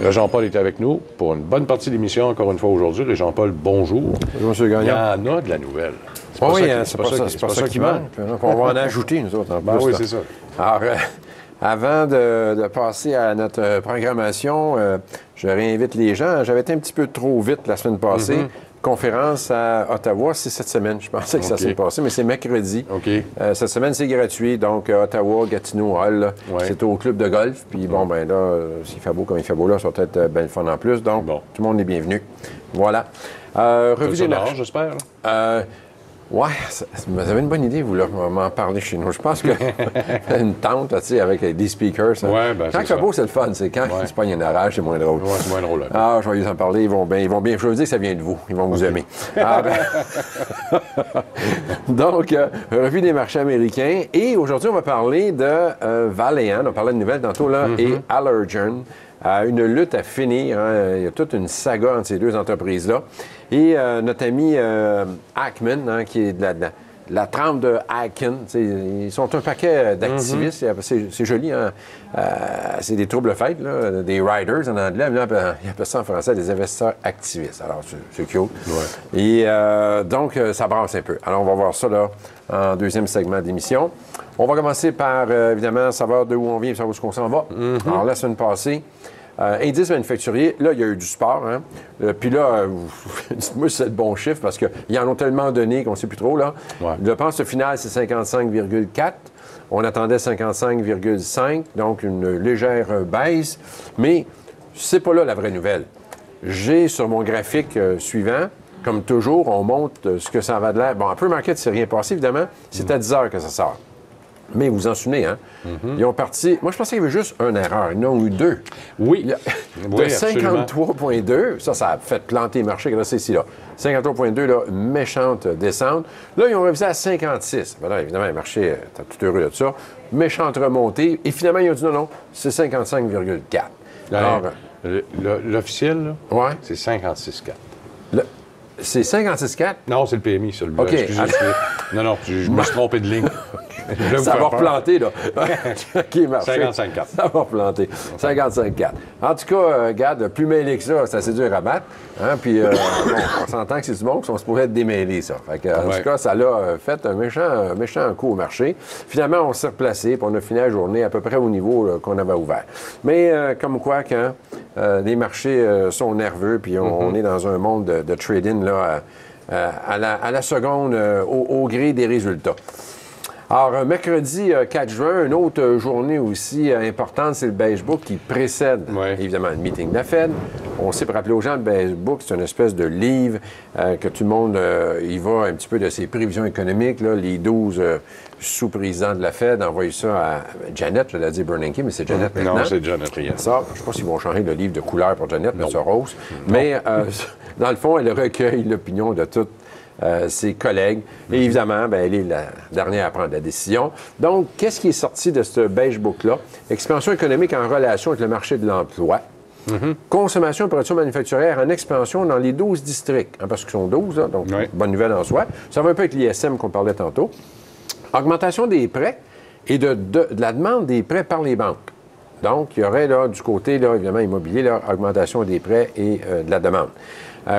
Jean-Paul est avec nous pour une bonne partie de l'émission, encore une fois aujourd'hui. Jean-Paul, bonjour. Bonjour, M. Gagnon. Il y en a de la nouvelle. Oui, c'est pas ça qui manque. On va en ajouter, nous autres, en plus. Oui, c'est ça. Alors, avant de passer à notre programmation, je réinvite les gens. J'avais été un petit peu trop vite la semaine passée. Conférence à Ottawa, c'est cette semaine. Je pensais que ça s'est passé, mais c'est mercredi. Cette semaine, c'est gratuit. Donc, Ottawa, Gatineau, Hall, c'est au club de golf. Puis bon, ben là, s'il fait beau comme il fait beau là, ça va être bien le fun en plus. Donc, tout le monde est bienvenu. Voilà. Revue des marchés, j'espère. Oui, vous avez une bonne idée, vous, là, m'en parler chez nous. Je pense que une tente, tu sais, avec des speakers. Ça. Ouais, ben, quand il fait beau, c'est le fun. C'est quand il se pogne un orage, c'est moins drôle. Oui, c'est moins drôle. Ah, je vais les en parler. Ils vont bien. Je veux dire que ça vient de vous. Ils vont vous aimer. Ah, ben... Donc, revue des marchés américains. Et aujourd'hui, on va parler de Valeant. On parlait de nouvelles tantôt, là, et Allergan. Une lutte à finir. Hein. Il y a toute une saga entre ces deux entreprises-là. Et notre ami Ackman, hein, qui est de la trempe de Akin, ils sont un paquet d'activistes. C'est joli, hein? C'est des troubles-fêtes, là, des riders en anglais. Là, ils appellent ça en français des investisseurs activistes. Alors, c'est cute. Ouais. Et donc, ça brasse un peu. Alors, on va voir ça là, en deuxième segment d'émission. On va commencer par, évidemment, savoir d'où on vient et savoir où on s'en va. Alors, la semaine passée, indice manufacturier, là, il y a eu du sport. Hein? Puis là, dites-moi si c'est le bon chiffre, parce qu'ils en ont tellement donné qu'on ne sait plus trop. Là. Ouais. Je pense que le final, c'est 55,4. On attendait 55,5, donc une légère baisse. Mais c'est pas là la vraie nouvelle. J'ai sur mon graphique suivant, comme toujours, on montre ce que ça va de l'air. Bon, un peu market, c'est rien passé, évidemment. C'est à 10 heures que ça sort. Mais vous vous en souvenez, hein? Ils ont parti... Moi, je pensais qu'il y avait juste une erreur. Ils en ont eu deux. Oui. De 53,2, ça a fait planter le marché grâce à ici, là. 53,2, là, méchante descente. Là, ils ont révisé à 56. Ben là, évidemment, le marché était tout heureux de ça. Méchante remontée. Et finalement, ils ont dit non, c'est 55,4. Alors, l'officiel, ouais. C'est 56,4. C'est 56,4? Non, c'est le PMI, ça. OK. Non, je me suis trompé de ligne. Ça va replanter, là. Qui est marché? 55,4. Ça va replanter. 55,4. En tout cas, regarde, plus mêlé que ça, c'est assez dur à battre. Hein? Puis, on s'entend que c'est du monde qui sont supposés être démêlés, ça. Fait que, en tout cas, ça l'a fait un méchant coup au marché. Finalement, on s'est replacé, puis on a fini la journée à peu près au niveau qu'on avait ouvert. Mais, comme quoi, quand les marchés sont nerveux, puis on est dans un monde de trading, là, à la seconde, au gré des résultats. Alors, mercredi 4 juin, une autre journée aussi importante, c'est le Beige Book qui précède, évidemment, le meeting de la Fed. On sait, pour rappeler aux gens, le Beige Book, c'est une espèce de livre que tout le monde y va un petit peu de ses prévisions économiques. Là, les 12 sous-présidents de la Fed envoient ça à Janet, je l'ai dit Bernanke, mais c'est Janet maintenant. Non, c'est Janet Ryan. Ça, je ne sais pas s'ils vont changer le livre de couleur pour Janet, mais ça rose. Mais, dans le fond, elle recueille l'opinion de toutes ses collègues. Et évidemment, bien, elle est la dernière à prendre la décision. Donc, qu'est-ce qui est sorti de ce Beige Book-là? Expansion économique en relation avec le marché de l'emploi. Consommation et production manufacturière en expansion dans les 12 districts. Hein, parce qu'ils sont 12, là, donc bonne nouvelle en soi. Ça va un peu avec l'ISM qu'on parlait tantôt. Augmentation des prêts et de la demande des prêts par les banques. Donc, il y aurait là, du côté, là, évidemment, immobilier, là, augmentation des prêts et de la demande.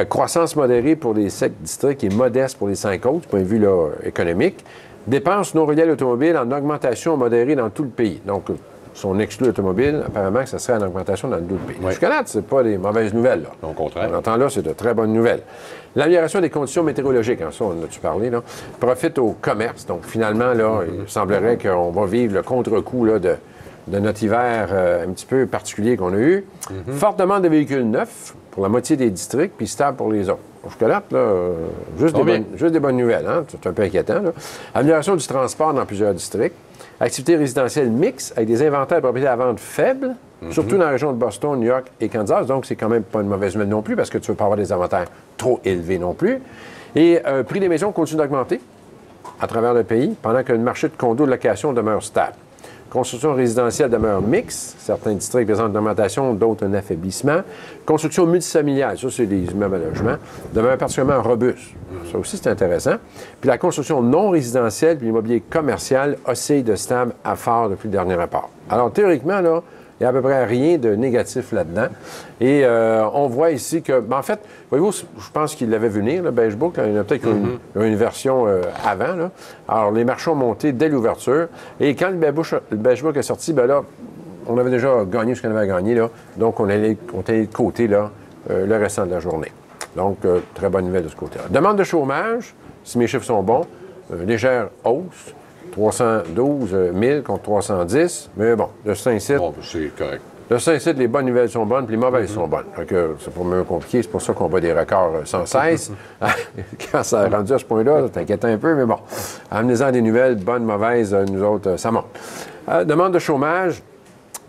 Croissance modérée pour les 7 districts et modeste pour les 5 autres, du point de vue là, économique. Dépenses non reliées à l'automobile en augmentation modérée dans tout le pays. Donc, si on exclut l'automobile, apparemment que ça serait en augmentation dans tout le pays. Jusqu'à-là, ce n'est pas des mauvaises nouvelles. Là. Au contraire. On entend là, c'est de très bonnes nouvelles. L'amélioration des conditions météorologiques, en ça, on en a-tu parlé, là, profite au commerce. Donc, finalement, là, il semblerait qu'on va vivre le contre-coup là, de notre hiver un petit peu particulier qu'on a eu. Forte demande de véhicules neufs pour la moitié des districts, puis stable pour les autres. Jusque-là, juste des bonnes nouvelles. Hein? C'est un peu inquiétant. Là. Amélioration du transport dans plusieurs districts. Activité résidentielle mixte avec des inventaires de propriétés à vente faibles, surtout dans la région de Boston, New York et Kansas. Donc, c'est quand même pas une mauvaise nouvelle non plus parce que tu ne veux pas avoir des inventaires trop élevés non plus. Et prix des maisons continue d'augmenter à travers le pays pendant que le marché de condos de location demeure stable. Construction résidentielle demeure mixte. Certains districts présentent une augmentation, d'autres un affaiblissement. Construction multifamiliale, ça, c'est des immeubles à logement, demeure particulièrement robuste. Ça aussi, c'est intéressant. Puis la construction non résidentielle puis l'immobilier commercial oscille de stable à fort depuis le dernier rapport. Alors, théoriquement, là, il n'y a à peu près rien de négatif là-dedans. Et on voit ici que, en fait, voyez-vous, je pense qu'il l'avait vu venir, le Beige Book. Là, il y en a peut-être une version avant. Là. Alors, les marchés ont monté dès l'ouverture. Et quand le Beige Book est sorti, bien là, on avait déjà gagné ce qu'on avait gagné. Là. Donc, on allait de côté là, le restant de la journée. Donc, très bonne nouvelle de ce côté-là. Demande de chômage, si mes chiffres sont bons, légère hausse. 312 000 contre 310, mais bon, de Saint-Cyr. Bon, c'est correct. De Saint-Cyr, les bonnes nouvelles sont bonnes, puis les mauvaises sont bonnes. Donc, c'est pas même compliqué, c'est pour ça qu'on bat des records sans cesse. Quand ça a rendu à ce point-là, ça t'inquiète un peu, mais bon. Amenez-en des nouvelles, bonnes, mauvaises, nous autres, ça monte. Demande de chômage,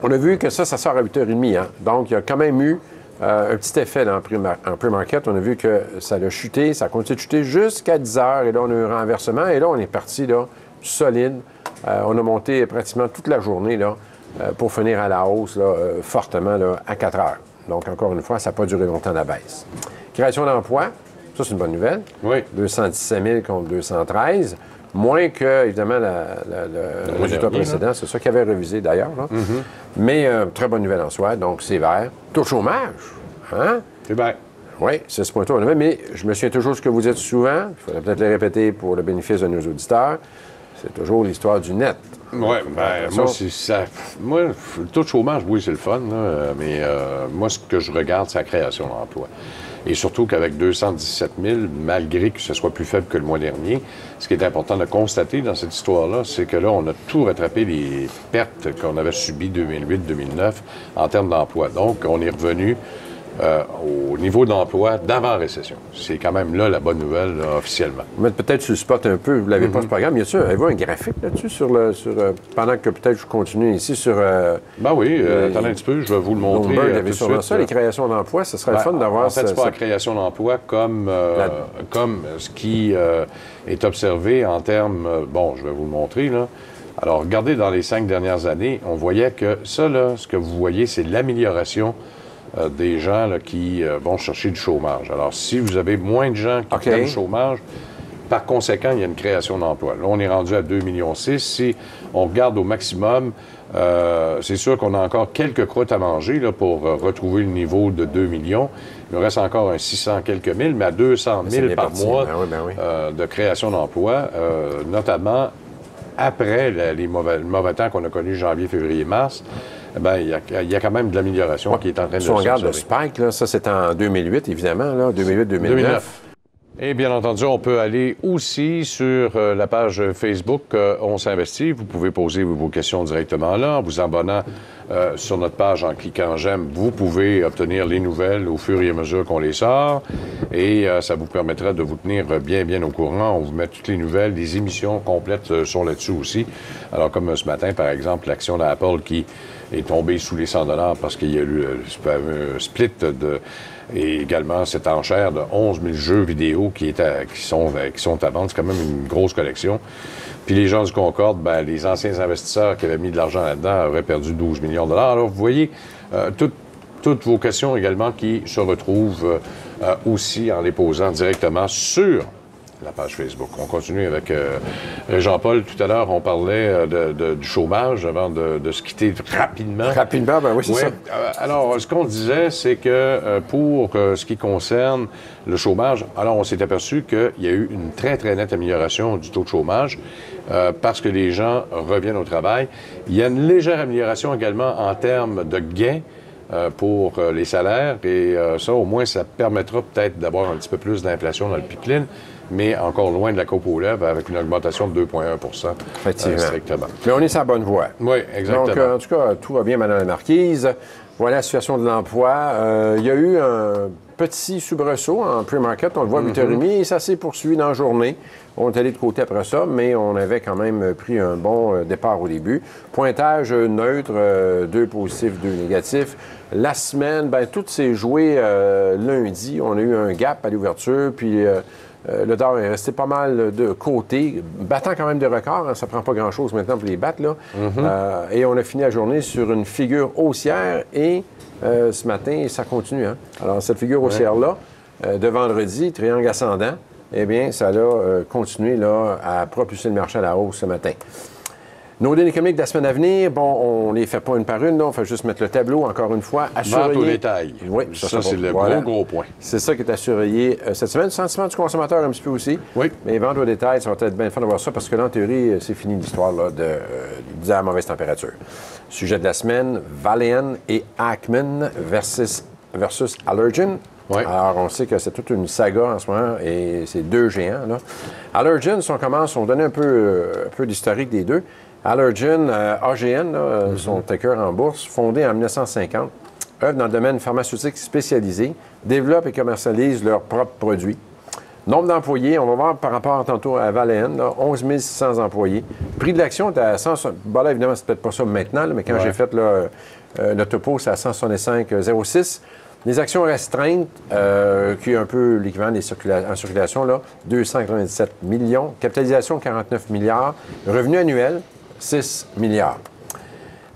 on a vu que ça sort à 8h30, hein? Donc, il y a quand même eu un petit effet là, en pre-market. On a vu que ça a chuté, ça a continué de chuter jusqu'à 10 h, et là, on a eu un renversement, et là, on est parti, là, solide. On a monté pratiquement toute la journée là, pour finir à la hausse là, fortement là, à 4 heures. Donc, encore une fois, ça n'a pas duré longtemps la baisse. Création d'emplois, ça, c'est une bonne nouvelle. Oui. 217 000 contre 213. Moins que, évidemment, le résultat précédent. C'est ça qu'il avait révisé, d'ailleurs. Mais très bonne nouvelle en soi. Donc, c'est vert. Taux de chômage. Hein? C'est bien. Oui, c'est ce point-là. Mais je me souviens toujours de ce que vous dites souvent. Il faudrait peut-être le répéter pour le bénéfice de nos auditeurs. C'est toujours l'histoire du net. Oui, bien, moi, c'est ça. Moi, le taux de chômage, oui, c'est le fun, là, mais moi, ce que je regarde, c'est la création d'emplois. Et surtout qu'avec 217 000, malgré que ce soit plus faible que le mois dernier, ce qui est important de constater dans cette histoire-là, c'est que là, on a tout rattrapé les pertes qu'on avait subies 2008-2009 en termes d'emploi. Donc, on est revenu au niveau d'emploi d'avant-récession. C'est quand même là la bonne nouvelle, là, officiellement. Mais peut-être sur le spot un peu, vous l'avez pas ce programme. Bien sûr, avez-vous un graphique là-dessus pendant que peut-être je continue ici sur... Ben oui, attendez un petit peu, je vais vous le montrer. Bloomberg avait sûrement ça, les créations d'emplois, ce serait le fun d'avoir... En fait, c'est pas la création d'emplois comme ce qui est observé en termes... bon, je vais vous le montrer, là. Alors, regardez, dans les 5 dernières années, on voyait que ça, là, ce que vous voyez, c'est l'amélioration des gens là, qui vont chercher du chômage. Alors, si vous avez moins de gens qui prennent le chômage, par conséquent, il y a une création d'emplois. Là, on est rendu à 2,6 millions. Si on regarde au maximum, c'est sûr qu'on a encore quelques croûtes à manger là, pour retrouver le niveau de 2 millions. Il nous reste encore un 600 quelques mille, mais à 200 000 par mois de création d'emplois, notamment après les mauvais temps qu'on a connus janvier, février, mars. Bien, il y a quand même de l'amélioration qui est en train de se faire. Si on regarde le spike, là, ça c'est en 2008, évidemment, 2008-2009. Et bien entendu, on peut aller aussi sur la page Facebook On s'investit. Vous pouvez poser vos questions directement là. En vous abonnant sur notre page, en cliquant « J'aime », vous pouvez obtenir les nouvelles au fur et à mesure qu'on les sort. Et ça vous permettra de vous tenir bien au courant. On vous met toutes les nouvelles, les émissions complètes sont là-dessus aussi. Alors, comme ce matin, par exemple, l'action d'Apple qui est tombée sous les 100 $ parce qu'il y a eu le fameux split et également cette enchère de 11 000 jeux vidéo qui sont à vendre. C'est quand même une grosse collection. Puis les gens du Concorde, ben, les anciens investisseurs qui avaient mis de l'argent là-dedans auraient perdu 12 millions $. Alors, vous voyez, toutes vos questions également qui se retrouvent aussi en les posant directement sur la page Facebook. On continue avec Jean-Paul. Tout à l'heure, on parlait du chômage avant de se quitter rapidement. Rapidement, ben oui, c'est ça. Alors, ce qu'on disait, c'est que pour ce qui concerne le chômage, alors on s'est aperçu qu'il y a eu une très, très nette amélioration du taux de chômage parce que les gens reviennent au travail. Il y a une légère amélioration également en termes de gains pour les salaires et ça, au moins, ça permettra peut-être d'avoir un petit peu plus d'inflation dans le pipeline, mais encore loin de la coupe aux lèvres avec une augmentation de 2,1 strictement. Mais on est sur la bonne voie. Oui, exactement. Donc, en tout cas, tout va bien, Mme la Marquise. Voilà la situation de l'emploi. Il y a eu un petit soubresaut en pre-market, on le voit à 8h30, et ça s'est poursuivi dans la journée. On est allé de côté après ça, mais on avait quand même pris un bon départ au début. Pointage neutre, 2 positifs, 2 négatifs. La semaine, bien, tout s'est joué lundi. On a eu un gap à l'ouverture, puis le dollar est resté pas mal de côté, battant quand même des records. Hein, ça prend pas grand-chose maintenant pour les battre, là. Et on a fini la journée sur une figure haussière et ce matin, ça continue. Hein? Alors, cette figure haussière-là, de vendredi, triangle ascendant, eh bien, ça a continué là, à propulser le marché à la hausse ce matin. Nos données économiques de la semaine à venir, bon, on les fait pas une par une, là, on fait juste mettre le tableau, encore une fois, à surveiller. Vente au détail. Oui, ça c'est le gros point. C'est ça qui est à surveiller cette semaine. Le sentiment du consommateur un petit peu aussi. Oui. Mais vente au détail, ça va être bien fun de voir ça, parce que là, en théorie, c'est fini l'histoire de la mauvaise température. Sujet de la semaine, Valeant et Ackman versus Allergen. Oui. Alors, on sait que c'est toute une saga en ce moment, et c'est deux géants. Là. Allergen, si on commence, on va donner un peu d'historique des deux. Allergen, AGN, son ticker en bourse, fondé en 1950, œuvre dans le domaine pharmaceutique spécialisé, développe et commercialise leurs propres produits. Nombre d'employés, on va voir par rapport tantôt à Valeant, 11 600 employés. Prix de l'action est à 100... Bon, là, évidemment, c'est peut-être pas ça maintenant, là, mais quand j'ai fait le topo, c'est à 165,06. Les actions restreintes, qui est un peu l'équivalent en circulation, là, 297 millions. Capitalisation, 49 milliards. Revenu annuel, 6 milliards.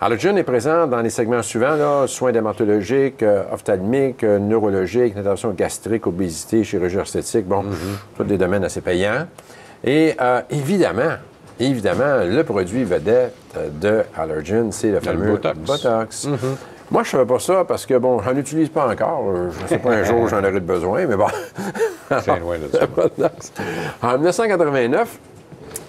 Allergen est présent dans les segments suivants, là, soins dermatologiques, ophtalmiques, neurologiques, intervention gastrique, obésité, chirurgie esthétique, bon, tous des domaines assez payants. Et évidemment, le produit vedette de Allergen, c'est le fameux Botox. Moi, je ne savais pas ça parce que, bon, je n'en utilise pas encore. Je ne sais pas un jour j'en aurai besoin, mais bon. C'est loin de ça. En 1989,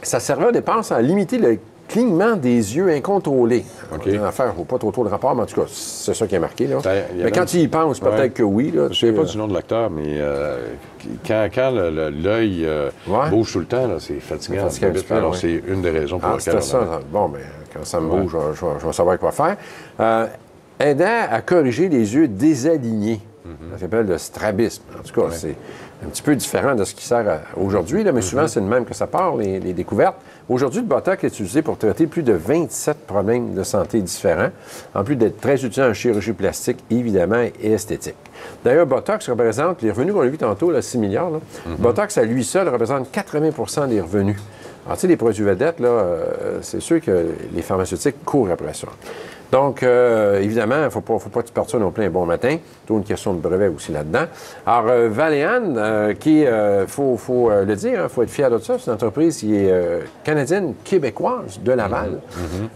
ça servait, je pense, à limiter le clignement des yeux incontrôlé. OK. Une affaire, il ne faut pas trop de rapport, mais en tout cas, c'est ça qui est marqué. Là. Mais quand tu y penses, peut-être que oui. Là, je ne sais pas du nom de l'acteur, mais quand l'œil bouge tout le temps, c'est fatigant. Alors, c'est une des raisons pour lesquelles c'est ça. Bon, mais quand ça me bouge, je vais savoir quoi faire. Aidant à corriger les yeux désalignés. Ça s'appelle le strabisme. En tout cas, c'est un petit peu différent de ce qui sert aujourd'hui, mais souvent, c'est le même que ça part, les découvertes. Aujourd'hui, le Botox est utilisé pour traiter plus de 27 problèmes de santé différents, en plus d'être très utile en chirurgie plastique, évidemment, et esthétique. D'ailleurs, Botox représente, les revenus qu'on a vus tantôt, là, 6 milliards, là, Botox, à lui seul, représente 80 des revenus. Alors, tu sais, les produits vedettes, là, c'est sûr que les pharmaceutiques courent après ça. Donc, évidemment, il ne faut pas te perdre ça non plus un bon matin. C'est une question de brevet aussi là-dedans. Alors, Valeant, qui, faut le dire, il faut être fier de ça, c'est une entreprise qui est canadienne-québécoise de Laval.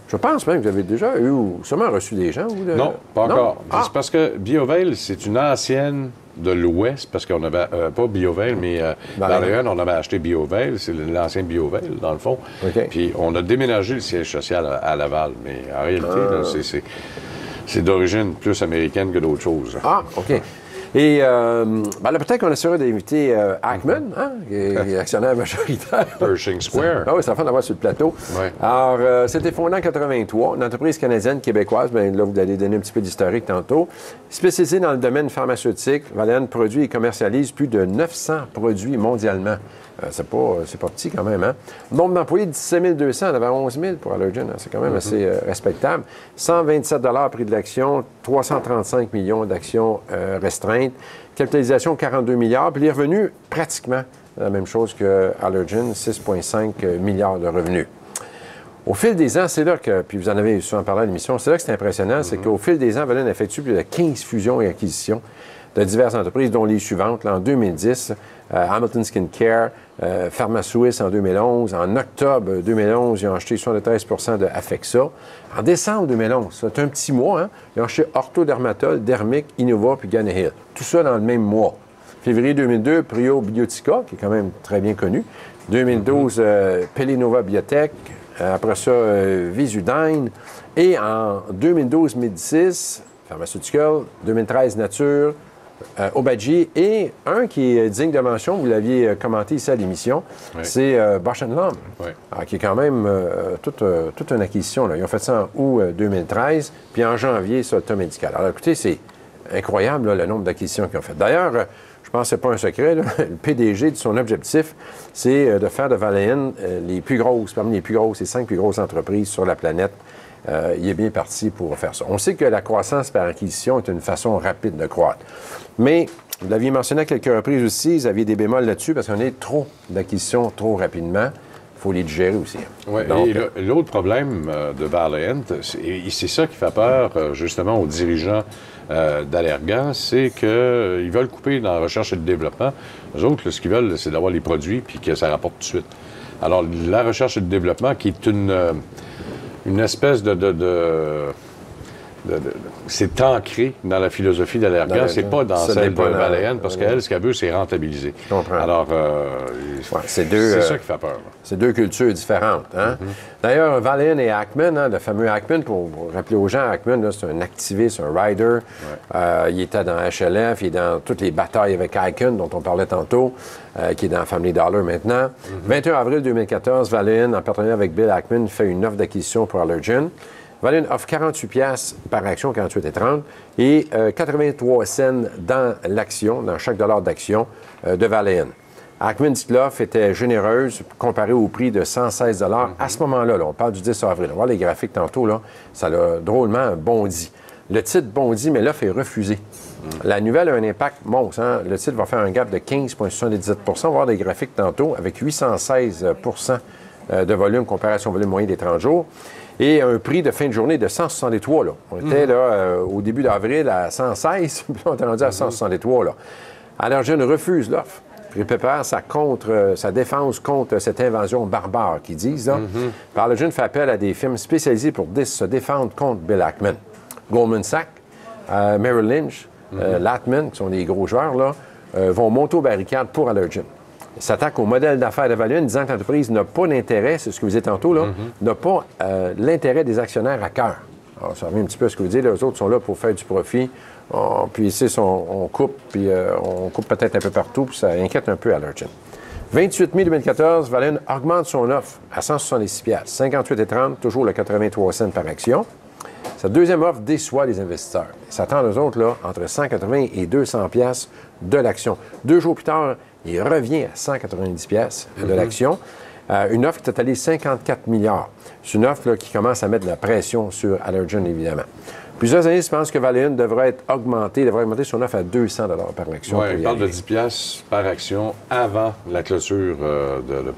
Je pense même que vous avez déjà eu ou sûrement reçu des gens. Non, pas encore. C'est parce que BioVail, c'est une ancienne de l'Ouest, parce qu'on avait, pas BioVail, mais Valeant, on avait acheté BioVail, c'est l'ancien BioVail, dans le fond. Okay. Puis on a déménagé le siège social à Laval, mais en réalité, là, c'est d'origine plus américaine que d'autres choses. Ah, OK. Et là, peut-être qu'on essaiera d'inviter Ackman, qui est actionnaire majoritaire. Pershing Square. Ah oui, c'est la fin d'avoir sur le plateau. Ouais. Alors, c'était fondé en 83, une entreprise canadienne-québécoise. Bien, là, vous allez donner un petit peu d'historique tantôt. Spécialisée dans le domaine pharmaceutique, Valeant produit et commercialise plus de 900 produits mondialement. C'est pas petit quand même, hein? Nombre d'employés, 17 200. On avait 11 000 pour Allergen. Hein? C'est quand même assez respectable. 127 prix de l'action, 335 millions d'actions restreintes. Capitalisation, 42 milliards. Puis les revenus, pratiquement la même chose que Allergen, 6,5 milliards de revenus. Au fil des ans, c'est là que, puis vous en avez souvent parlé à l'émission, c'est là que c'est impressionnant, c'est qu'au fil des ans, Valeant effectue plus de 15 fusions et acquisitions de diverses entreprises, dont les suivantes. Là, en 2010, Hamilton Skin Care, PharmaSuisse en 2011. En octobre 2011, ils ont acheté 73 de Afexa. En décembre 2011, c'est un petit mois, hein, ils ont acheté Orthodermatol, Dermic, Innova puis Gannehill. Tout ça dans le même mois. Février 2002, Prio Biotica, qui est quand même très bien connu. 2012, Pellinova Biotech. Après ça, Visudyne. Et en 2012, Médicis, Pharmaceutical. 2013, Nature. Obagi, et un qui est digne de mention, vous l'aviez commenté ici à l'émission, c'est Bausch & Lomb, qui est quand même toute une acquisition. Là. Ils ont fait ça en août 2013, puis en janvier, ça, le médical. Alors écoutez, c'est incroyable là, le nombre d'acquisitions qu'ils ont fait. D'ailleurs, je pense que ce n'est pas un secret, là, le PDG de son objectif, c'est de faire de Valeant les plus grosses, parmi les plus grosses, les 5 plus grosses entreprises sur la planète. Il est bien parti pour faire ça. On sait que la croissance par acquisition est une façon rapide de croître. Mais, vous l'aviez mentionné à quelques reprises aussi, vous aviez des bémols là-dessus parce qu'on est trop d'acquisitions trop rapidement. Il faut les digérer aussi. Oui, et l'autre problème de Valiant, c'est ça qui fait peur justement aux dirigeants d'Allergan, c'est qu'ils veulent couper dans la recherche et le développement. Eux autres, ce qu'ils veulent, c'est d'avoir les produits puis que ça rapporte tout de suite. Alors, la recherche et le développement, qui est une espèce c'est ancré dans la philosophie d'Allergan, c'est pas dans celle de Valiant, parce qu'elle, ce qu'elle veut, c'est rentabiliser. Je comprends. Alors, c'est ça qui fait peur. C'est deux cultures différentes. Hein? D'ailleurs, Valiant et Ackman, hein, le fameux Ackman, pour rappeler aux gens, Ackman, c'est un activiste, un rider. Il était dans HLF, il est dans toutes les batailles avec Icahn, dont on parlait tantôt, qui est dans Family Dollar maintenant. 21 avril 2014, Valiant, en partenariat avec Bill Ackman, fait une offre d'acquisition pour Allergan. Valiant offre 48 piastres par action, 48,30, et 83 cents dans l'action, dans chaque dollar d'action de Valiant. Ackman dit que l'offre était généreuse comparée au prix de 116 à ce moment-là. Là, on parle du 10 avril. On va voir les graphiques tantôt, là, ça a drôlement bondi. Le titre bondit, mais l'offre est refusée. La nouvelle a un impact monstre. Hein? Le titre va faire un gap de 15,77 On va voir des graphiques tantôt, avec 816 de volume comparé à son volume moyen des 30 jours. Et un prix de fin de journée de 163. Là. On était là, au début d'avril à 116, puis on est rendu à 163. Là. Allergan refuse l'offre. Il prépare sa défense contre cette invasion barbare, qu'ils disent. Allergan fait appel à des firmes spécialisées pour se défendre contre Bill Ackman. Goldman Sachs, Merrill Lynch, Latman, qui sont des gros joueurs, là, vont monter aux barricades pour Allergan. S'attaque au modèle d'affaires de Valiant, disant que l'entreprise n'a pas d'intérêt, c'est ce que vous disiez tantôt, là, n'a pas l'intérêt des actionnaires à cœur. Alors, ça revient un petit peu à ce que vous dites, les autres sont là pour faire du profit, puis ici, on coupe, puis on coupe peut-être un peu partout, puis ça inquiète un peu Allergan. 28 mai 2014, Valiant augmente son offre à 166 piastres, 58,30, toujours le 83 cents par action. Sa deuxième offre déçoit les investisseurs. Ils s'attendent, eux autres, là, entre 180 et 200 piastres de l'action. 2 jours plus tard, il revient à 190 piastres de l'action. Une offre qui totalise 54 milliards. C'est une offre là, qui commence à mettre de la pression sur Allergan, évidemment. Plusieurs analystes pensent que Valiant devrait augmenter son offre à 200 par action. Oui, il parle de 10 piastres par action avant la clôture,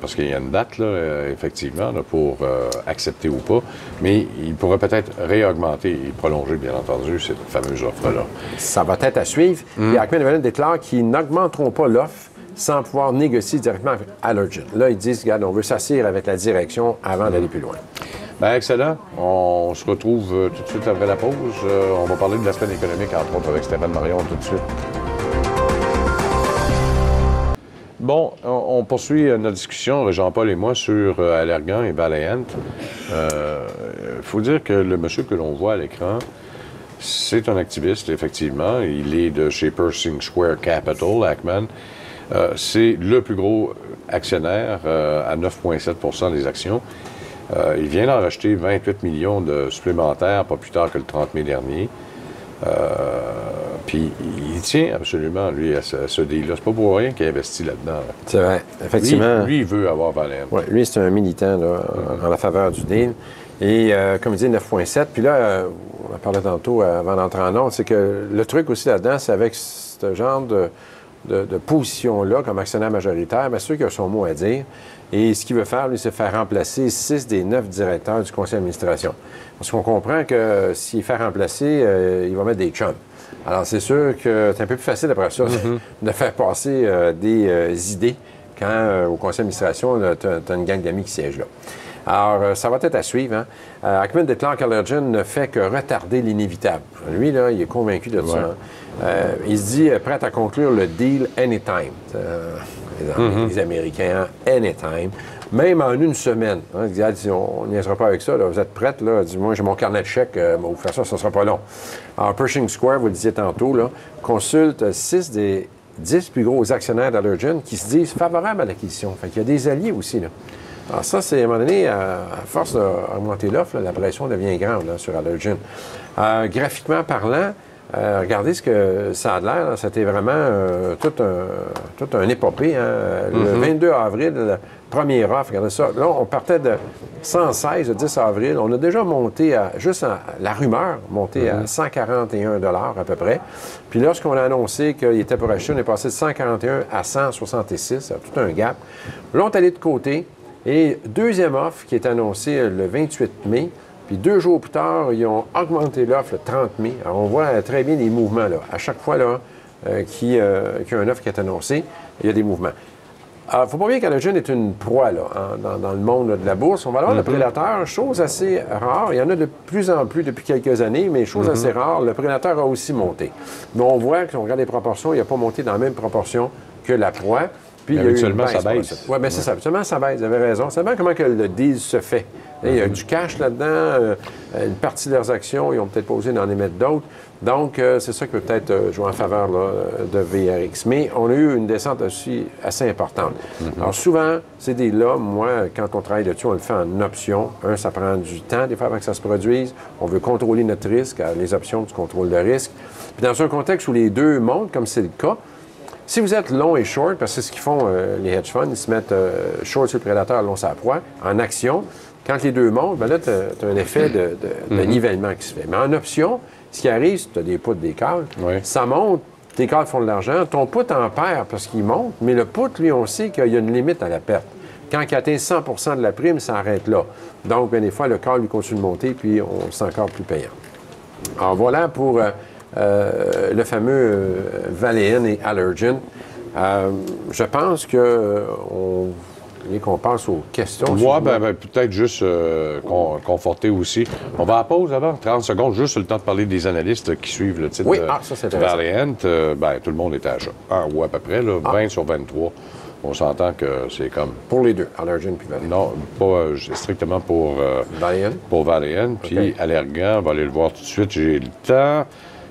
parce qu'il y a une date, là, effectivement, là, pour accepter ou pas. Mais il pourrait peut-être réaugmenter et prolonger, bien entendu, cette fameuse offre-là. Ça va être à suivre. Et Ackman et Valiant déclarent qu'ils n'augmenteront pas l'offre sans pouvoir négocier directement avec Allergan. Là, ils disent, regarde, on veut s'asseoir avec la direction avant d'aller plus loin. Bien, excellent. On se retrouve tout de suite après la pause. On va parler de la semaine économique, entre autres, avec Stéphane Marion tout de suite. Bon, on poursuit notre discussion, Jean-Paul et moi, sur Allergan et Valiant. Il faut dire que le monsieur que l'on voit à l'écran, c'est un activiste, effectivement. Il est de chez Pershing Square Capital, Ackman. C'est le plus gros actionnaire à 9,7 des actions. Il vient d'en racheter 28 millions de supplémentaires, pas plus tard que le 30 mai dernier. Puis il tient absolument, lui, à ce deal-là. C'est pas pour rien qu'il investit là-dedans. Là. C'est vrai, effectivement. Lui, il veut avoir Valiant. Oui, lui, c'est un militant là, en la faveur du deal. Et comme il dit, 9,7. Puis là, on en parlait tantôt avant d'entrer en ordre, c'est que le truc aussi là-dedans, c'est avec ce genre de position-là, comme actionnaire majoritaire, bien sûr qu'il a son mot à dire. Et ce qu'il veut faire, lui, c'est faire remplacer 6 des 9 directeurs du conseil d'administration. Parce qu'on comprend que s'il fait remplacer, il va mettre des chums. Alors, c'est sûr que c'est un peu plus facile après ça de faire passer des idées quand au conseil d'administration, tu as une gang d'amis qui siègent là. Alors, ça va être à suivre. Hein? Ackman déclare qu'Allergan ne fait que retarder l'inévitable. Lui, là, il est convaincu de ça. Hein? Il se dit prêt à conclure le deal anytime. Les Américains, anytime. Même en une semaine. Hein? Il dit, on n'y sera pas avec ça. Là. Vous êtes prête? Dis-moi, j'ai mon carnet de chèques. Vous faire ça, ça ne sera pas long. Alors, Pershing Square, vous le disiez tantôt, là, consulte 6 des 10 plus gros actionnaires d'Allergan qui se disent favorables à l'acquisition. Fait qu'il y a des alliés aussi, là. Alors ça, c'est à un moment donné, à force d'augmenter l'offre, la pression devient grande là, sur Allergan. Graphiquement parlant, regardez ce que ça a l'air. C'était vraiment tout un épopée. Hein. Le 22 avril, première offre, regardez ça. Là, on partait de 116 le 10 avril. On a déjà monté la rumeur, monté à 141 à peu près. Puis lorsqu'on a annoncé qu'il était pour acheter, on est passé de 141 à 166. Tout un gap. Là, on est allé de côté. Et deuxième offre qui est annoncée le 28 mai. Puis 2 jours plus tard, ils ont augmenté l'offre le 30 mai. Alors, on voit très bien les mouvements, là. À chaque fois, là, qu'il y a une offre qui est annoncée, il y a des mouvements. Alors, il ne faut pas oublier qu'Allergen est une proie, là, dans le monde là, de la bourse. On va avoir le prédateur, chose assez rare. Il y en a de plus en plus depuis quelques années, mais chose assez rare, le prédateur a aussi monté. Mais on voit que si on regarde les proportions, il n'a pas monté dans la même proportion que la proie. Puis, habituellement, ça baisse. Oui, bien, c'est ça. Habituellement, ça baisse. Vous avez raison. C'est bien comment que le deal se fait. Il y a du cash là-dedans. Une partie de leurs actions, ils n'ont peut-être pas osé d'en émettre d'autres. Donc, c'est ça qui peut peut-être jouer en faveur là, de VRX. Mais on a eu une descente aussi assez importante. Alors, souvent, ces deals-là, moi, quand on travaille dessus, on le fait en option. Ça prend du temps, des fois, avant que ça se produise. On veut contrôler notre risque, les options du contrôle de risque. Puis, dans un contexte où les deux montent, comme c'est le cas, si vous êtes long et short, parce que c'est ce qu'ils font les hedge funds, ils se mettent short sur le prédateur, long sur la proie, en action. Quand les deux montent, bien là, tu as un effet de nivellement qui se fait. Mais en option, ce qui arrive, c'est que tu as des puts, des calls. Oui. Ça monte, tes calls font de l'argent. Ton put en perd parce qu'il monte, mais le put, lui, on sait qu'il y a une limite à la perte. Quand il atteint 100 de la prime, ça arrête là. Donc, bien, des fois, le call lui continue de monter, puis on se sent encore plus payant. Alors, voilà pour le fameux Valean et Allergen. Je pense qu'on passe aux questions. Moi, peut-être juste conforter aussi. On va à pause avant, 30 secondes, juste le temps de parler des analystes qui suivent le titre de Valeant. Tout le monde est à 1 ou à peu près, là, 20 sur 23. On s'entend que c'est comme... Pour les deux, Allergen puis Valeant. Non, pas strictement pour Valeant. Pour Valeant. Puis Allergan, on va aller le voir tout de suite. J'ai le temps.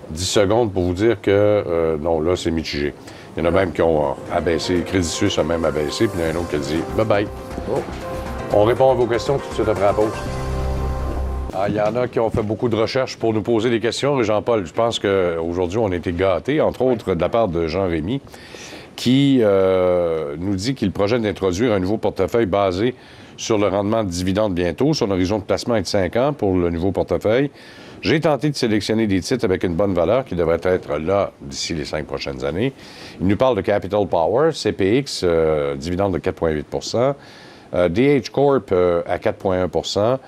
10 secondes pour vous dire que non, là, c'est mitigé. Il y en a même qui ont abaissé. Crédit Suisse a même abaissé. Puis il y en a un autre qui a dit bye-bye. Oh. On répond à vos questions tout de suite après la pause. Il y en a qui ont fait beaucoup de recherches pour nous poser des questions. Et Jean-Paul, je pense qu'aujourd'hui, on a été gâtés, entre autres de la part de Jean-Rémy, qui nous dit qu'il projette d'introduire un nouveau portefeuille basé sur le rendement de dividendes bientôt. Son horizon de placement est de 5 ans pour le nouveau portefeuille. J'ai tenté de sélectionner des titres avec une bonne valeur qui devrait être là d'ici les 5 prochaines années. Il nous parle de Capital Power, CPX, dividende de 4,8 DH Corp à 4,1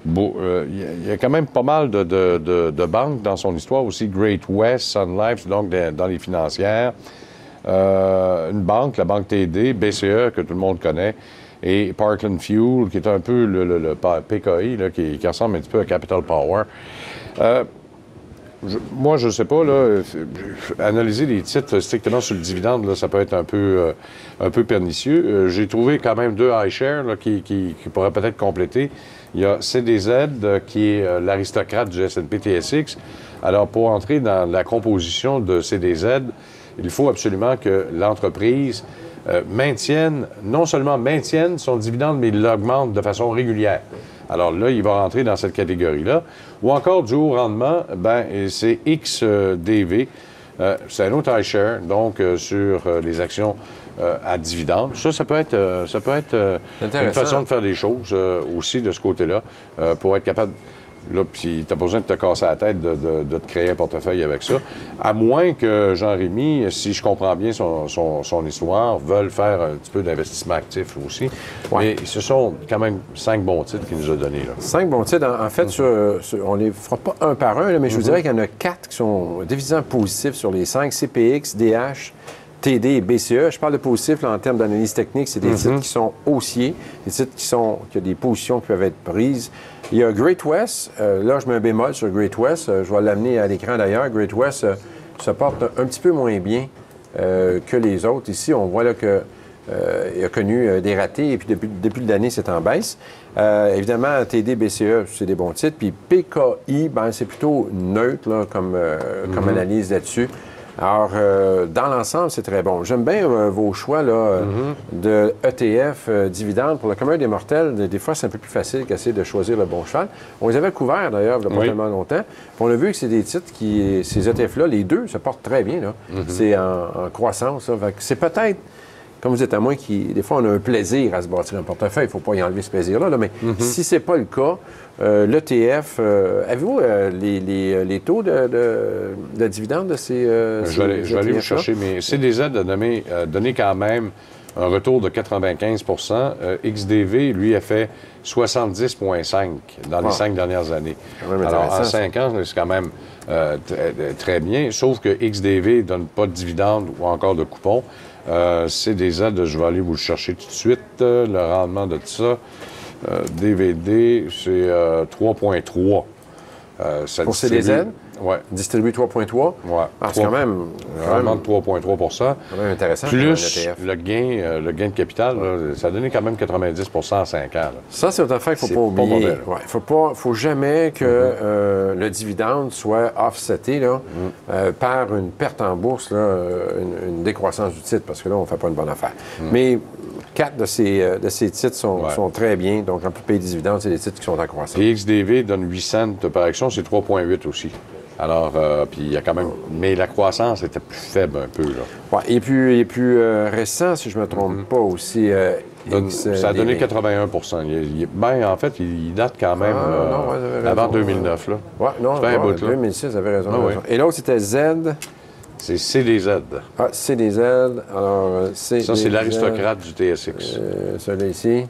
il y a quand même pas mal de banques dans son histoire aussi. Great West, Sun Life, donc dans les financières. Une banque, la banque TD, BCE, que tout le monde connaît, et Parkland Fuel, qui est un peu le PKI, là, qui ressemble un petit peu à Capital Power. Moi, je ne sais pas, là, analyser les titres strictement sur le dividende, là, ça peut être un peu pernicieux. J'ai trouvé quand même 2 iShares là, qui pourraient peut-être compléter. Il y a CDZ, qui est l'aristocrate du S&P TSX. Alors, pour entrer dans la composition de CDZ, il faut absolument que l'entreprise non seulement maintienne son dividende, mais l'augmente de façon régulière. Alors là, il va rentrer dans cette catégorie-là. Ou encore du haut rendement, c'est XDV. C'est un autre iShare, donc sur les actions à dividendes. Ça peut être une façon de faire des choses aussi de ce côté-là, pour être capable... Là, puis tu n'as pas besoin de te casser la tête de te créer un portefeuille avec ça. À moins que Jean-Rémy, si je comprends bien son histoire, veuille faire un petit peu d'investissement actif aussi. Ouais. Mais ce sont quand même 5 bons titres qu'il nous a donnés. Là. 5 bons titres. En fait, on ne les fera pas un par un, là, mais je vous dirais qu'il y en a 4 qui sont divisants positifs sur les 5. CPX, DH, TD et BCE. Je parle de positif là, en termes d'analyse technique. C'est des titres qui sont haussiers, des titres qui ont des positions qui peuvent être prises. Il y a Great West. Là, je mets un bémol sur Great West. Je vais l'amener à l'écran d'ailleurs. Great West se porte un petit peu moins bien que les autres. Ici, on voit là que il a connu des ratés et puis depuis l'année, c'est en baisse. Évidemment, TD, BCE, c'est des bons titres. Puis PKI, c'est plutôt neutre là, comme analyse là-dessus. Alors, dans l'ensemble, c'est très bon. J'aime bien vos choix là, de ETF dividendes. Pour le commun des mortels, des fois, c'est un peu plus facile qu'essayer de choisir le bon cheval. On les avait couverts, d'ailleurs, il n'y a pas tellement longtemps. Puis on a vu que c'est des titres ces ETF-là, les deux, se portent très bien. Là. C'est en croissance. Là. C'est peut-être, comme vous êtes à moi, des fois, on a un plaisir à se bâtir un portefeuille. Il ne faut pas y enlever ce plaisir-là. Là. Mais si ce n'est pas le cas, l'ETF, avez-vous les taux de dividendes de ces je vais aller vous chercher, mais CDZ a donné quand même un retour de 95 XDV, lui, a fait 70,5 dans les 5 dernières années. Alors, en 5 ans, c'est quand même très bien, sauf que XDV ne donne pas de dividendes ou encore de coupons. C'est des aides, je vais aller vous le chercher tout de suite, le rendement de ça. DVD, c'est 3,3. Pour CDZ? Oui. Distribue 3,3? Oui. Ah, c'est quand même... Vraiment de 3,3 quand même intéressant. Plus le gain de capital, là, ça a donné quand même 90 en 5 ans. Là. Ça, c'est une affaire qu'il ne faut pas oublier. Il ne faut jamais que le dividende soit offseté là, par une perte en bourse, là, une décroissance du titre, parce que là, on ne fait pas une bonne affaire. Mais 4 de ces titres sont très bien. Donc, en plus de payer des dividendes, c'est des titres qui sont en croissance. Puis XDV donne 8 cents par action, c'est 3,8 aussi. Alors, puis il y a quand même... Mais la croissance était plus faible un peu, là. Ouais, et plus récent, si je ne me trompe pas, aussi... ça a donné 81 ben, en fait, il date quand même avant 2009, là. Oui, non, un bout, 2006, vous avez raison. Et l'autre, c'était Z... C'est CDZ. Ah, CDZ. Alors, ça, c'est l'aristocrate du TSX. Celui-là ici.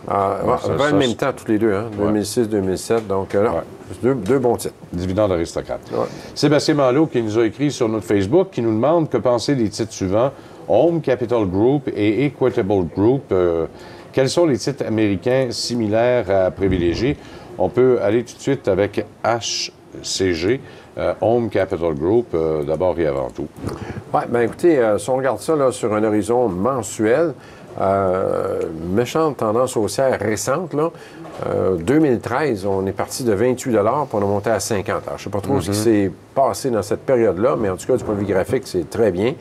À peu près le même temps, tous les deux, hein? 2006-2007. Donc, là, deux bons titres. Dividende aristocrate. Ouais. Sébastien Malo qui nous a écrit sur notre Facebook, qui nous demande que penser des titres suivants, Home Capital Group et Equitable Group. Quels sont les titres américains similaires à privilégier? On peut aller tout de suite avec HCG. Home Capital Group, d'abord et avant tout. Oui, bien écoutez, si on regarde ça là, sur un horizon mensuel, méchante tendance haussière récente, là. 2013, on est parti de 28 puis on a monté à 50. Alors, je ne sais pas trop ce qui s'est passé dans cette période-là, mais en tout cas, du point de vue graphique, c'est très bien.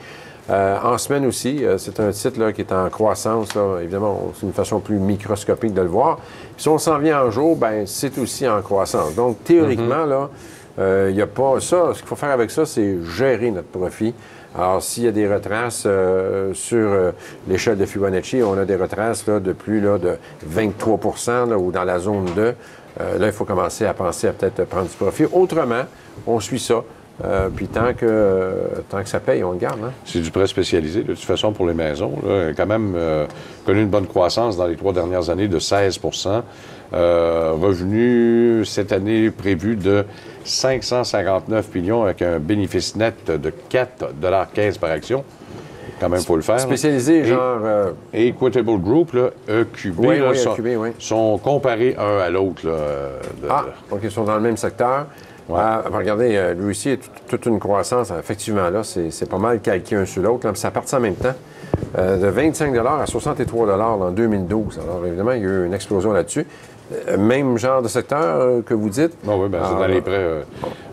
En semaine aussi, c'est un titre là, qui est en croissance. Là. Évidemment, c'est une façon plus microscopique de le voir. Puis si on s'en vient en jour, ben c'est aussi en croissance. Donc, théoriquement, là, il n'y a pas ça. Ce qu'il faut faire avec ça, c'est gérer notre profit. Alors, s'il y a des retraces sur l'échelle de Fibonacci, on a des retraces là, de plus là, de 23 là, ou dans la zone 2. Là, il faut commencer à penser à peut-être prendre du profit. Autrement, on suit ça. Puis tant que ça paye, on le garde. Hein? C'est du prêt spécialisé, de toute façon, pour les maisons. Là. Il a quand même connu une bonne croissance dans les 3 dernières années de 16 revenu cette année prévu de 559 millions avec un bénéfice net de 4,15 par action. Quand même, il faut le faire. Spécialisé, genre... Et Equitable Group, là, EQB, sont comparés un à l'autre. Donc ils sont dans le même secteur. Ouais. Regardez, lui aussi, il y a toute une croissance. Effectivement, là, c'est pas mal calqué un sur l'autre. Ça partit en même temps. De 25 à 63 en 2012. Alors, évidemment, il y a eu une explosion là-dessus. Même genre de secteur que vous dites. Oui, bien, c'est dans les prêts.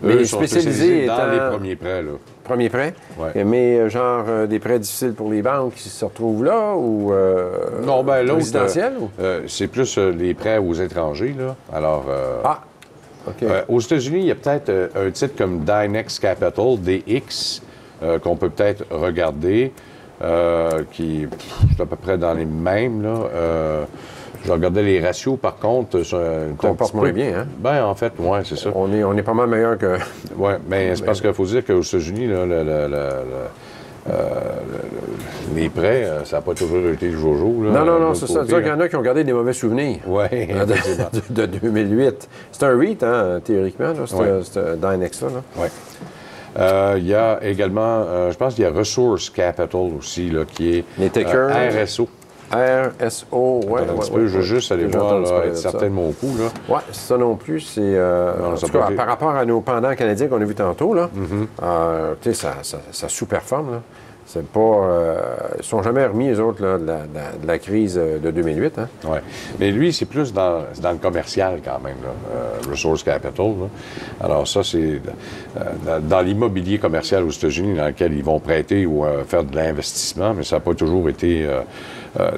Mais spécialisés dans les premiers prêts, là. Premiers prêts? Ouais. Mais genre des prêts difficiles pour les banques qui se retrouvent là ou non, ben l'autre, résidentiel? C'est plus les prêts aux étrangers, là. Alors... OK. Aux États-Unis, il y a peut-être un titre comme Dynex Capital, DX, qu'on peut peut-être regarder, qui est à peu près dans les mêmes, là. Je regardais les ratios, par contre. Comporte moins bien, hein? Bien, en fait, oui, c'est ça. On est pas mal meilleur que... Oui, mais c'est parce qu'il faut dire qu'aux États-Unis, là, les prêts, ça n'a pas toujours été le jour. Non, c'est ça. Il y en a qui ont gardé des mauvais souvenirs. Oui, de 2008. C'est un REIT, hein, théoriquement, c'est Dynex-là. Oui. Il y a également, je pense qu'il y a Resource Capital aussi, là, qui est les tickers, RSO. RSO, oui. Je veux juste aller voir, là, être certain de mon coup. Oui, ça non plus, c'est... en tout cas, par rapport à nos pendants canadiens qu'on a vus tantôt, là, tu sais, ça sous-performe, là. C'est pas... ils ne sont jamais remis, les autres, là, de la crise de 2008. Hein? Oui. Mais lui, c'est plus dans le commercial, quand même, là, Resource Capital. Là. Alors ça, c'est dans l'immobilier commercial aux États-Unis, dans lequel ils vont prêter ou faire de l'investissement, mais ça n'a pas toujours été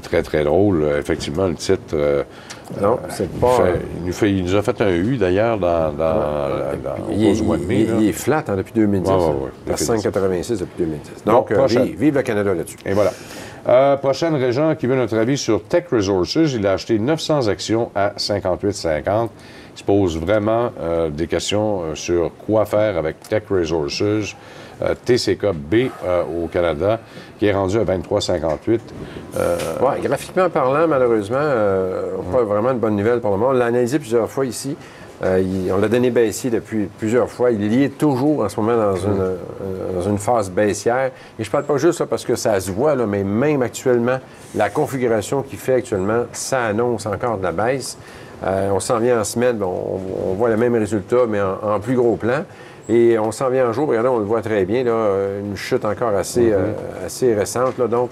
très, très drôle. Effectivement, le titre... non, c'est pas... Il nous a fait un U, d'ailleurs, au cours du mois de mai. Il est flat hein, depuis 2010. À 5,86 depuis 2010. Donc, vive le Canada là-dessus. Et voilà. Prochaine région qui veut notre avis sur Tech Resources. Il a acheté 900 actions à 58,50. Il se pose vraiment des questions sur quoi faire avec Tech Resources. TCK-B au Canada, qui est rendu à 23,58. Oui, graphiquement parlant, malheureusement, pas vraiment de bonnes nouvelles pour le moment. On l'a analysé plusieurs fois ici. On l'a donné baissier depuis plusieurs fois. Il y est toujours en ce moment dans une phase baissière. Et je ne parle pas juste là, parce que ça se voit, là, mais même actuellement, la configuration qu'il fait actuellement, ça annonce encore de la baisse. On s'en vient en semaine, on voit le même résultat, mais en plus gros plan. Et on s'en vient en jour, regardez, on le voit très bien, là, une chute encore assez récente. Là, donc,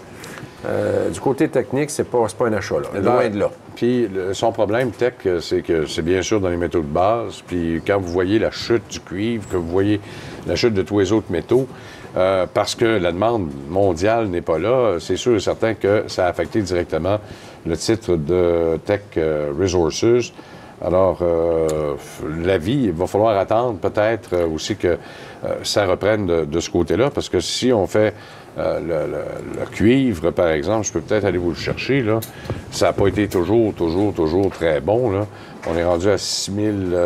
du côté technique, c'est pas un achat, là, loin de là. Puis son problème tech, c'est que c'est bien sûr dans les métaux de base. Puis quand vous voyez la chute du cuivre, que vous voyez la chute de tous les autres métaux, parce que la demande mondiale n'est pas là, c'est sûr et certain que ça a affecté directement le titre de Teck Resources. Alors, l'avis, il va falloir attendre peut-être aussi que ça reprenne de ce côté-là, parce que si on fait le cuivre, par exemple, je peux peut-être aller vous le chercher, là. Ça n'a pas été toujours très bon, là. On est rendu à 6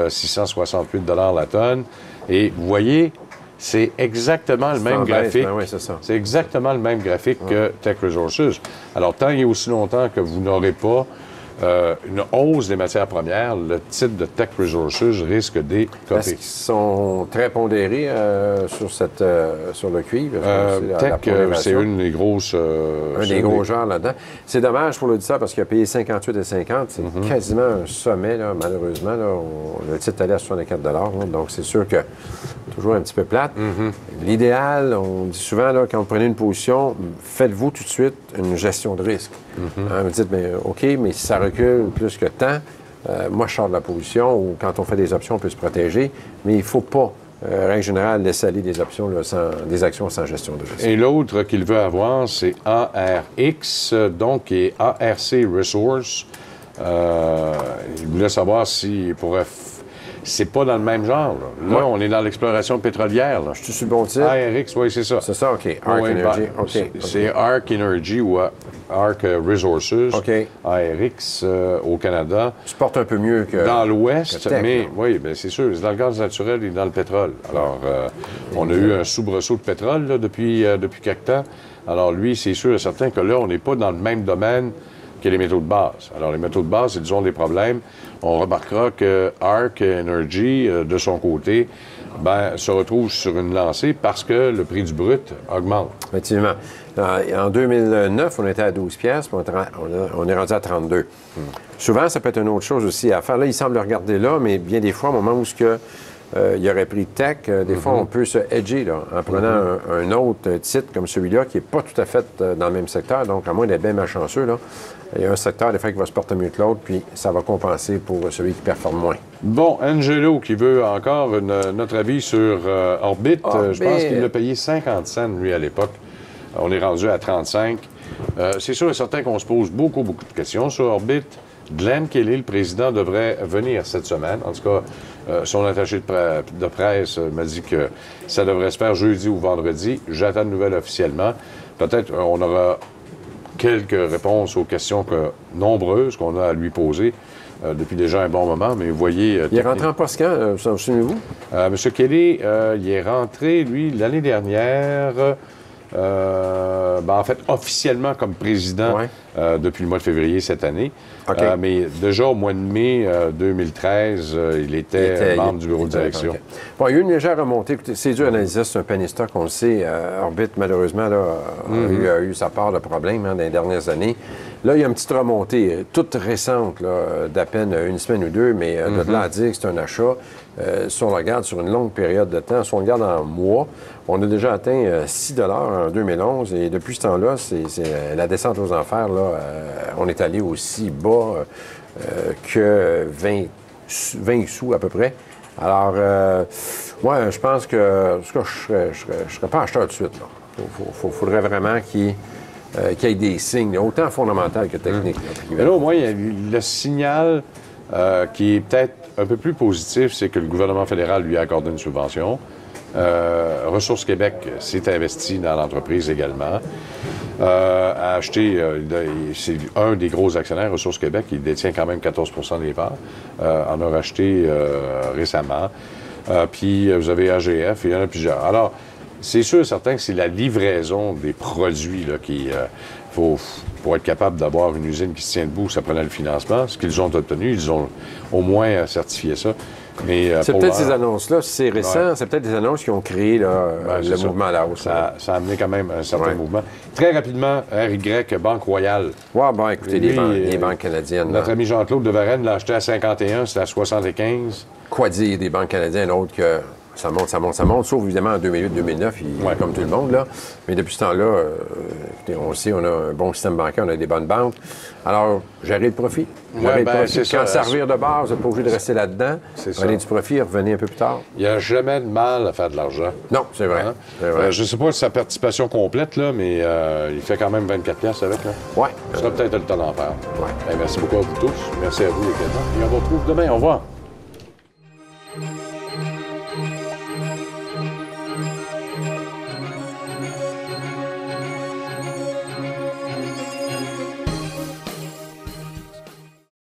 668 $ la tonne. Et vous voyez, c'est exactement le même graphique. Ben oui, c'est ça. C'est exactement le même graphique que Teck Resources. Alors, tant et aussi longtemps que vous n'aurez pas une hausse des matières premières, le titre de Teck Resources risque des cotés. Est-ce qu'ils sont très pondérés sur le cuivre? Teck, c'est une des grosses... un des gros genres là-dedans. C'est dommage pour l'auditeur parce qu'il a payé 58,50 $. C'est quasiment un sommet, là, malheureusement. Là, le titre allait à 64 $, là, donc c'est sûr que toujours un petit peu plate. L'idéal, on dit souvent, là, quand vous prenez une position, faites-vous tout de suite une gestion de risque. Hein, vous dites, bien, OK, mais si ça recule plus que tant, moi, je sors de la position, ou quand on fait des options, on peut se protéger, mais il ne faut pas, règle générale, laisser aller des options, là, des actions sans gestion de risque. Et l'autre qu'il veut avoir, c'est ARX, donc, qui est ARC Resource. Il voulait savoir s'il pourrait... C'est pas dans le même genre. Là, on est dans l'exploration pétrolière. Là. Je suis sur le bon titre? ARX, oui, c'est ça. C'est ça, OK. Arc Energy. OK. C'est Arc Energy ou Arc Resources. OK. ARX au Canada. Tu portes un peu mieux que... Dans l'Ouest, Teck, mais là. oui, bien, c'est sûr. C'est dans le gaz naturel et dans le pétrole. Alors, on a eu un soubresaut de pétrole là, depuis quelque temps. Alors, lui, c'est sûr et certain que là, on n'est pas dans le même domaine que les métaux de base. Alors, les métaux de base, ils ont des problèmes. On remarquera que Arc Energy, de son côté, se retrouve sur une lancée parce que le prix du brut augmente. Effectivement. En 2009, on était à 12 piastres, puis on est rendu à 32. Souvent, ça peut être une autre chose aussi à faire. Là, il semble le regarder là, mais bien des fois, au moment où il aurait pris Teck, des fois, on peut se hedger là, en prenant un autre titre comme celui-là qui n'est pas tout à fait dans le même secteur. Donc, à moins d'être bien malchanceux, là, il y a un secteur, des fois, qui va se porter mieux que l'autre, puis ça va compenser pour celui qui performe moins. Bon, Angelo, qui veut encore notre avis sur Orbit. Je pense qu'il l'a payé 50 cents, lui, à l'époque. On est rendu à 35. C'est sûr et certain qu'on se pose beaucoup de questions sur Orbit. Glenn Kelly, le président, devrait venir cette semaine. En tout cas, son attaché de presse m'a dit que ça devrait se faire jeudi ou vendredi. J'attends de nouvelles officiellement. Peut-être on aura quelques réponses aux questions nombreuses qu'on a à lui poser depuis déjà un bon moment, mais vous voyez... il est rentré en poste quand, vous souvenez-vous? M. Kelly, il est rentré, lui, l'année dernière... en fait, officiellement comme président depuis le mois de février cette année. Okay. Mais déjà au mois de mai 2013, il était membre du bureau de direction. Okay. Bon, il y a eu une légère remontée. Écoutez, c'est dur à analyser, c'est un penny stock, on le sait. Orbit, malheureusement, là, a eu sa part de problèmes dans les dernières années. Là, il y a une petite remontée, toute récente, d'à peine une semaine ou deux, mais de là à dire que c'est un achat, si on regarde sur une longue période de temps, si on regarde en mois, on a déjà atteint 6 $ en 2011 et depuis ce temps-là, c'est la descente aux enfers. Là, on est allé aussi bas que 20 sous à peu près. Alors, moi, je pense que je serais pas acheteur tout de suite. Il faudrait vraiment qu'il y ait des signes, autant fondamentaux que techniques. Mais là, au moins, il y a le signal qui est peut-être un peu plus positif, c'est que le gouvernement fédéral lui a accordé une subvention. Ressources Québec s'est investi dans l'entreprise également. A acheté, c'est un des gros actionnaires, Ressources Québec, il détient quand même 14 % des parts, en a racheté récemment. Puis vous avez AGF, il y en a plusieurs. Alors, c'est sûr certain que c'est la livraison des produits là, qui... pour être capable d'avoir une usine qui se tient debout, ça prenait le financement. Ce qu'ils ont obtenu, ils ont au moins certifié ça. C'est peut-être ces annonces-là, si c'est récent, c'est peut-être des annonces qui ont créé là, le mouvement à la hausse. Ça a amené quand même un certain mouvement. Très rapidement, RY, Banque Royale. Ouais, bon, écoutez, les banques canadiennes. Notre ami Jean-Claude de Varenne l'a acheté à 51, c'était à 75. Quoi dire des banques canadiennes autres que ça monte, ça monte, ça monte, sauf évidemment en 2008-2009, comme tout le monde, là. Mais depuis ce temps-là, écoutez, on le sait, on a un bon système bancaire, on a des bonnes banques. Alors, gérer le profit. Gérer le profit. Quand servir de base, vous n'êtes pas obligé de rester là-dedans. Prenez du profit, revenez un peu plus tard. Il n'y a jamais de mal à faire de l'argent. Non, c'est vrai. C'est vrai. Je ne sais pas sa participation complète, là, mais il fait quand même 24$ avec. Oui. Ce sera peut-être le temps d'en faire. Ouais. Merci beaucoup à vous tous. Merci à vous également. Et on vous retrouve demain. Au revoir.